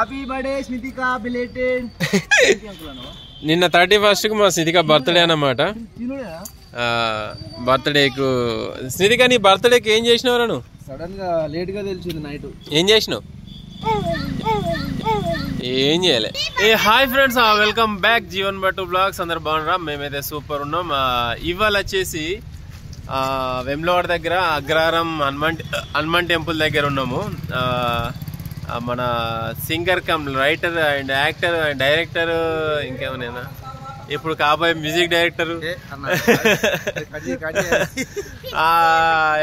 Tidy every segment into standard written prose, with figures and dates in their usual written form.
Happy birthday Smithika belated నిన్న 31st కు మా స్మితిక బర్త్డే అన్నమాట. బర్త్డేకు స్మితిక నీ బర్త్డేకి ఏం చేసినావు? నువ్వు సడన్ గా లేట్ గా తెలిసింది నైట్. ఏం చేసినావు? ఏం చేయలే. Hi friends, welcome back Jeevan Bhattu blogs. అందరు బాగున్నారా? మేమైతే సూపర్ ఉన్నాం. ఇవాళ వచ్చేసి వెమ్లవాడ దగ్గర అగ్రహారం హనుమాన్ టెంపుల్ దగ్గర ఉన్నాము. మన singer cum writer and actor and director ఇంకేమైనా ఇప్పుడు కాబోయే మ్యూజిక్ డైరెక్టర్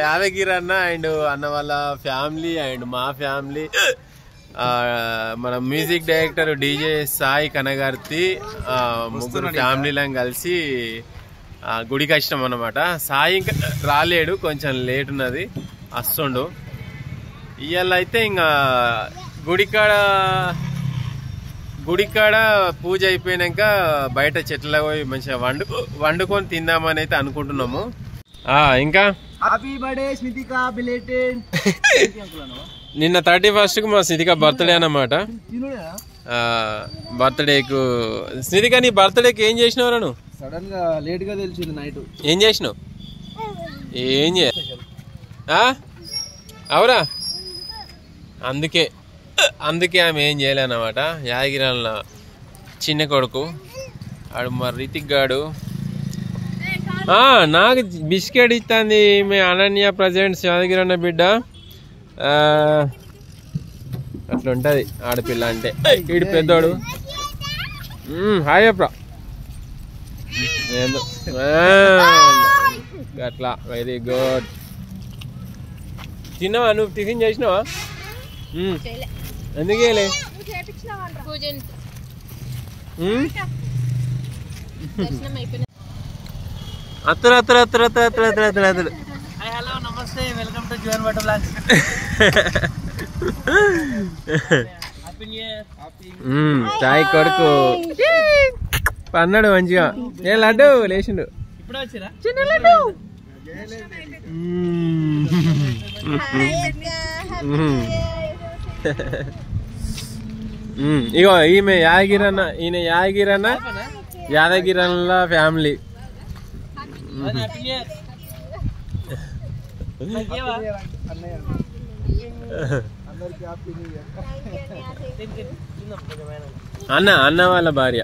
యాదగిరి అన్న అండ్ అన్న వాళ్ళ ఫ్యామిలీ అండ్ మా ఫ్యామిలీ, మన మ్యూజిక్ డైరెక్టర్ డీజే సాయి కనగార్తి ముగ్గురు ఫ్యామిలీలను కలిసి గుడికి వచ్చినాం అన్నమాట. సాయి ఇంకా రాలేడు, కొంచెం లేట్ ఉన్నది, వస్తుండు. ఇవాళ అయితే ఇంకా గుడికాడ పూజ అయిపోయినాక బయట చెట్లకు పోయి మంచిగా వండుకొని తిందామని అయితే అనుకుంటున్నాము. ఇంకా హ్యాపీ బర్త్డే స్మితిక బిలేటెడ్ నిన్న 31st కు మా స్మితిక బర్త్డే అన్నమాట. బర్త్డేకు స్మితిక నీ బర్త్డేకి ఏం చేసినావు? నువ్వు సడన్ గా లేట్ గా తెలిసింది నైట్. ఏం చేసినావు? ఏం చేయ అవురా? అందుకే ఆమె ఏం చేయలేనమాట. యాదగిరిన చిన్న కొడుకు ఆడు మా రితిక్ గాడు నాకు బిస్కెట్ ఇస్తుంది. మీ అనన్య ప్రజెంట్స్ యాదగిరి అన్న బిడ్డ. అట్లా ఉంటుంది ఆడపిల్ల అంటే. ఈడు పెద్దోడు. హాయ్ అప్రా. అట్లా వెరీ గుడ్. తిన్నావా? నువ్వు టిఫిన్ చేసినావా? ఎందుకేలే అత్తరు హలో నమస్తే, welcome to Jeevan Bhattu blogs. చాయ్ కొడుకు అన్నాడు మంచిగా. ఏ లడ్డు లేచిండు ఇప్పుడు వచ్చిరా? చిన్న లడ్డు. ఇగో ఈమె యాదగిరన్న, ఈయన యాదగిరన్న, యాదగిరన్న ఫ్యామిలీ. అన్న వాళ్ళ భార్య.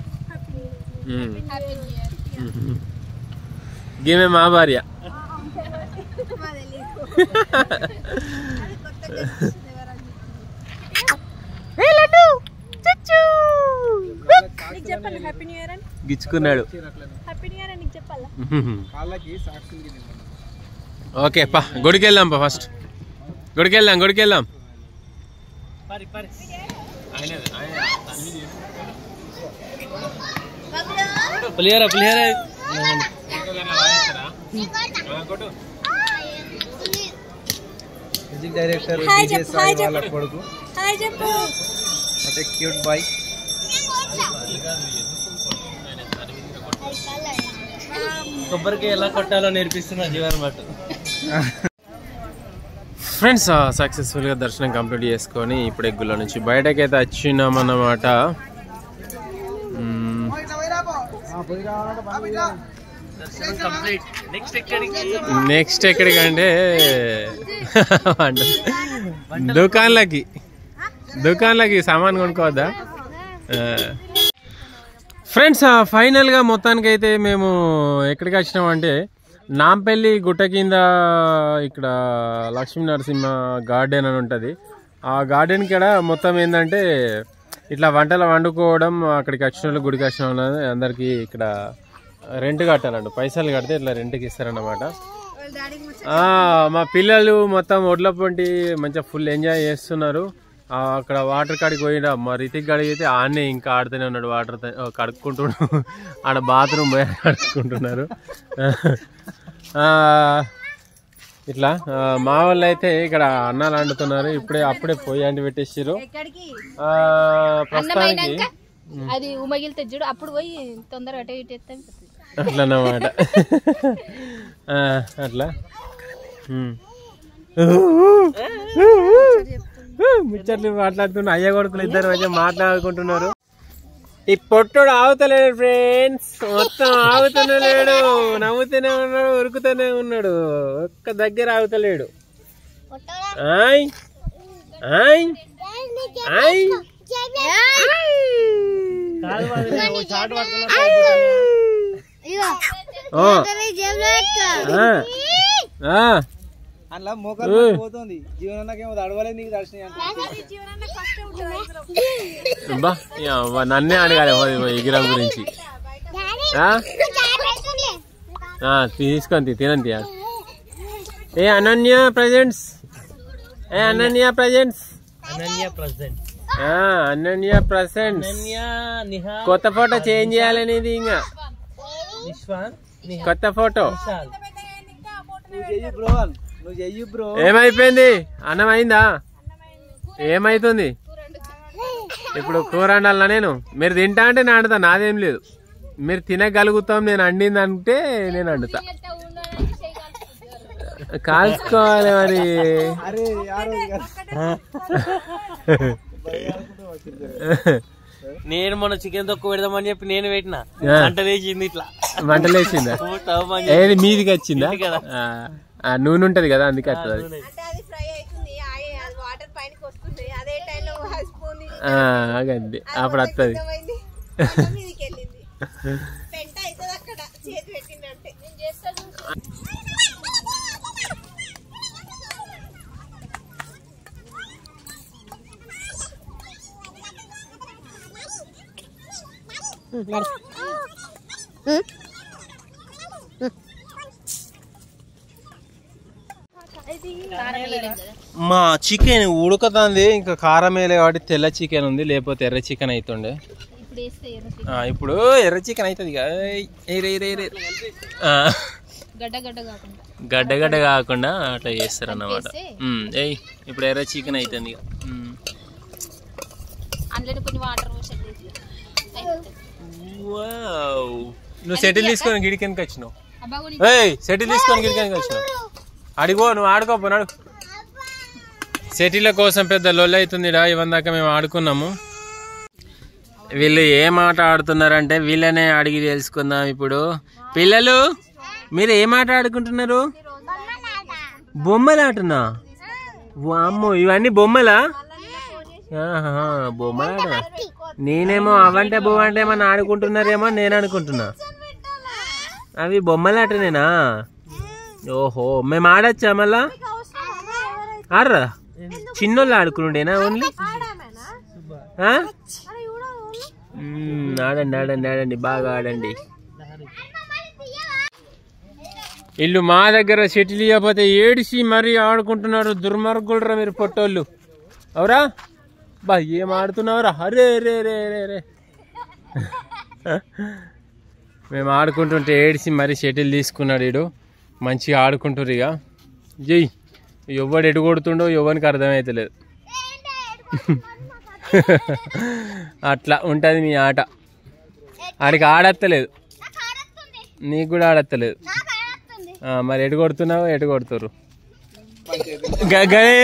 ఈమె మా భార్య. గిచ్చుకున్నాడు. ఓకే పా, గుడికి వెళ్దాం పా. ఫస్ట్ గుడికి వెళ్దాం. పులిహోర మ్యూజిక్ డైరెక్టర్ డీజే సాయి వాళ్ళ కొడుకు. Cute boy. కొబ్బరికి ఎలా కొట్టాలో నేర్పిస్తున్నా జీవన్ భట్టు. ఫ్రెండ్స్, సక్సెస్ఫుల్గా దర్శనం కంప్లీట్ చేసుకొని ఇప్పుడు ఎగ్గుల నుంచి బయటకైతే వచ్చినామన్నమాట. నెక్స్ట్ ఎక్కడికంటే దుకాన్లకి సామాన్ కొనుక్కోవద్దా ఫ్రెండ్స్? ఫైనల్గా మొత్తానికి అయితే మేము ఎక్కడికి వచ్చినామంటే నాంపల్లి గుట్ట కింద ఇక్కడ లక్ష్మీ నరసింహ గార్డెన్ అని ఉంటుంది. ఆ గార్డెన్ కాడ మొత్తం ఏంటంటే ఇట్లా వంటలు వండుకోవడం, అక్కడికి వచ్చిన వాళ్ళు, గుడికి వచ్చిన వాళ్ళు అందరికీ ఇక్కడ రెంట్ కట్టాలండి. పైసలు కడితే ఇట్లా రెంట్కి ఇస్తారన్నమాట. మా పిల్లలు మొత్తం ఒడ్ల పొంటి మంచిగా ఫుల్ ఎంజాయ్ చేస్తున్నారు. అక్కడ వాటర్ కాడికి పోయినా మా రితిక్ కాడికి అయితే ఆడనే ఇంకా ఆడుతూనే ఉన్నాడు. వాటర్ కడుక్కుంటున్నాడు. ఆడ బాత్రూమ్ పోయి కడుక్కుంటున్నారు. ఇట్లా మా వాళ్ళు అయితే ఇక్కడ అన్నాలు వండుతున్నారు. అప్పుడే పోయి అంటి పెట్టేసారు. ప్రస్తుతానికి అది ఉమగిలితే చూడు, అప్పుడు పోయి తొందరగా అట్లా అన్నమాట. అట్లా ముచ్చట్లు మాట్లాడుతున్నా. అయ్య కొడుకులు ఇద్దరు మంచిగా మాట్లాడుకుంటున్నారు. ఈ పొట్టుడు ఆగుతలేడు ఫ్రెండ్స్, మొత్తం ఆగుతూనే లేడు, నవ్వుతూనే ఉన్నాడు, ఉరుకుతూనే ఉన్నాడు, ఒక్క దగ్గర ఆగుతలేడు. ఆయ్ ఆయ్ ఆయ్ నన్నే అడగాలి ఎగిరం గురించి. తీసుకొని తినండి. ఏ Ananya presents, Ananya presents, Ananya presents. కొత్త ఫోటో చేంజ్ చేయాలనేది ఇంకా కొత్త ఫోటో. ఏమైపోయింది? అన్నం అయిందా? ఏమైతుంది ఇప్పుడు? కూర వండాలా నేను? మీరు తింటా అంటే నేను వండుతా, నాదేం లేదు. మీరు తినగలుగుతాం, నేను వండింది అంటే నేను వండుతా. కాల్చుకోవాలి మరి. నేను మొన్న చికెన్ తొక్కు పెడదామని చెప్పి నేను పెట్టినా, మంటలేసింది. ఇట్లా మంటలేసిందా? ఏది మీదికి వచ్చిందా? నూనె ఉంటది కదా, అందుకే వస్తుంది. అదండి అప్పుడు వస్తుంది. మా చికెన్ ఉడకతుంది, ఇంకా కారం వేయలే కాబట్టి తెల్ల చికెన్ ఉంది, లేకపోతే ఎర్ర చికెన్ అవుతుండే. ఇప్పుడు ఎర్ర చికెన్ అవుతుంది. గడ్డ గడ్డ కాకుండా అట్లా చేస్తారు అన్నమాట. ఇప్పుడు ఎర్ర చికెన్ అవుతుంది. నువ్వు సెటిల్ తీసుకొని గిడికెనికి వచ్చినావు. సెటిల్ తీసుకొని గిడికెనికి వచ్చినావు. అడిగో, నువ్వు ఆడుకోపోనాడు. సెటిల కోసం పెద్ద లొల్లి అవుతుంది. ఇవన్న దాకా మేము ఆడుకున్నాము. వీళ్ళు ఏం ఆట ఆడుతున్నారంటే వీళ్ళనే అడిగి తెలుసుకుందాం ఇప్పుడు. పిల్లలు, మీరు ఏం ఆట ఆడుకుంటున్నారు? బొమ్మలాటనా? అమ్మో, ఇవన్నీ బొమ్మలా? బొమ్మలాట. నేనేమో అవంటే బొమ్మంటే ఏమన్నా ఆడుకుంటున్నారేమో నేను అనుకుంటున్నా. అవి బొమ్మలాటనేనా? ఓహో, మేము ఆడచ్చా మళ్ళా? ఆడరా? చిన్నోళ్ళు ఆడుకుండేనా ఓన్లీ? ఆడండి ఆడండి ఆడండి, బాగా ఆడండి. వీళ్ళు మా దగ్గర షటిల్ ఇవ్వకపోతే ఏడిసి మరీ ఆడుకుంటున్నారు. దుర్మార్గులరా మీరు పొట్టోళ్ళు. అవురా బా, ఏం ఆడుతున్నావురా? అరే రే రే రే రే. మేము ఆడుకుంటుంటే ఏడిసి మరీ షటిల్ తీసుకున్నాడు వీడు. మంచిగా ఆడుకుంటారు. ఇక జై ఎవడు ఎటు కొడుతుండో ఎవరికి అర్థమవుతలేదు. అట్లా ఉంటుంది మీ ఆట. ఆడికి ఆడత్తలేదు, నీకు కూడా ఆడత్తలేదు. మరి ఎటు కొడుతున్నావు, ఎటు కొడుతురు?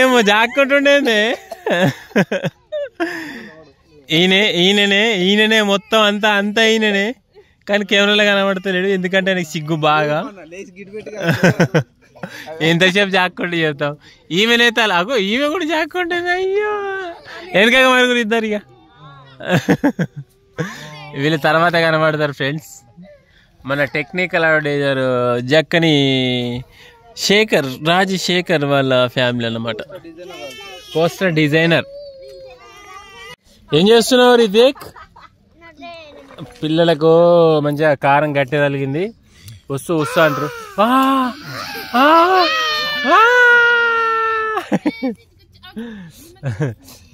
ఏమో జాక్కుంటుండే. ఈయననే మొత్తం అంతా ఈయననే, కానీ కెమెరాలో కనబడతలేడు. ఎందుకంటే ఆయనకి సిగ్గు బాగా. ఎంతసేపు జాక్కుంటే చెప్తాం. ఈమెనే తలాగో, ఈమె కూడా జాక్కుంటుంది. అయ్యో, వెనక మరుగురు ఇద్దరు. ఇక వీళ్ళు తర్వాత కనబడతారు ఫ్రెండ్స్. మన టెక్నికల్ అడ్వైజర్ జక్కని శేఖర్, రాజశేఖర్ వాళ్ళ ఫ్యామిలీ అన్నమాట. Poster designer. ఏం చేస్తున్నావు రితిక్? పిల్లలకు మంచిగా కారం గట్టి తగిలింది, వస్తూ అంటారు.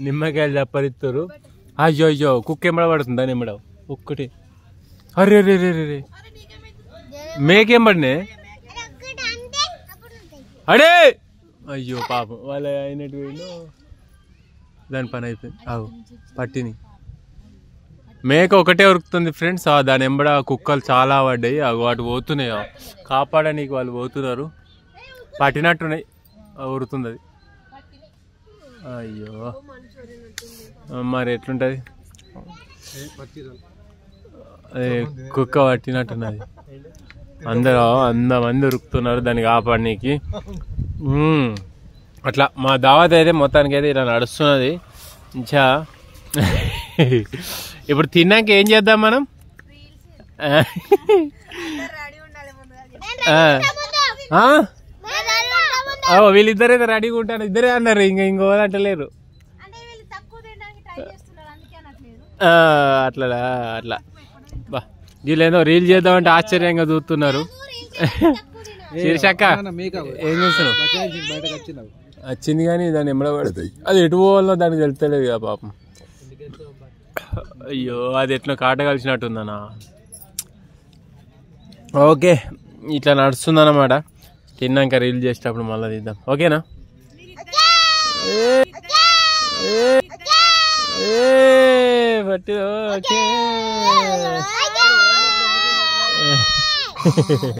నిమ్మకాయలు చప్పరిస్తారు. అయ్యో అయ్యో, కుక్క ఎంబడ పడుతుందా? నిమ్మడ ఒక్కటి. అరే రే రే రే, మేకేం పడినే? అడే అయ్యో పాపం, వాళ్ళ అయినట్టు వీళ్ళు దాని పని అయిపోయింది. పట్టిని మేక ఒకటే ఉరుకుతుంది ఫ్రెండ్స్. దాని ఎంబడ కుక్కలు చాలా పడ్డాయి. వాటి పోతున్నాయి, కాపాడడానికి వాళ్ళు పోతున్నారు. పట్టినట్టున్నాయి, ఉరుతుంది అది. అయ్యో మరి ఎట్లుంటది అదే కుక్క పట్టినట్టున్నది అందరూ 100 మంది ఉరుకుతున్నారు దాన్ని కాపాడనీకి అట్లా మా దావత్ అయితే మొత్తానికి అయితే ఇలా నడుస్తున్నది ఇంకా ఇప్పుడు తిన్నాక ఏం చేద్దాం మనం వీళ్ళిద్దరైతే రెడీగా ఉంటారు ఇద్దరే అన్నారు ఇంకో అంటలేరు అట్లా అట్లా బా వీళ్ళేదో రీల్ చేద్దామంటే ఆశ్చర్యంగా చూస్తున్నారు శీర్షక్క ఏం చేస్తున్నావు వచ్చింది కానీ దాన్ని ఎమ్మడ పడుతుంది అది ఎటు పోవాలో దానికి తెలుస్తలేదు కదా పాపం అయ్యో అది ఎట్లా కాట కలిసినట్టుందనా ఓకే ఇట్లా నడుస్తుందన్నమాట తిన్నాక రీల్ చేసేటప్పుడు మళ్ళీ తీద్దాం ఓకేనా పట్టి ఓకే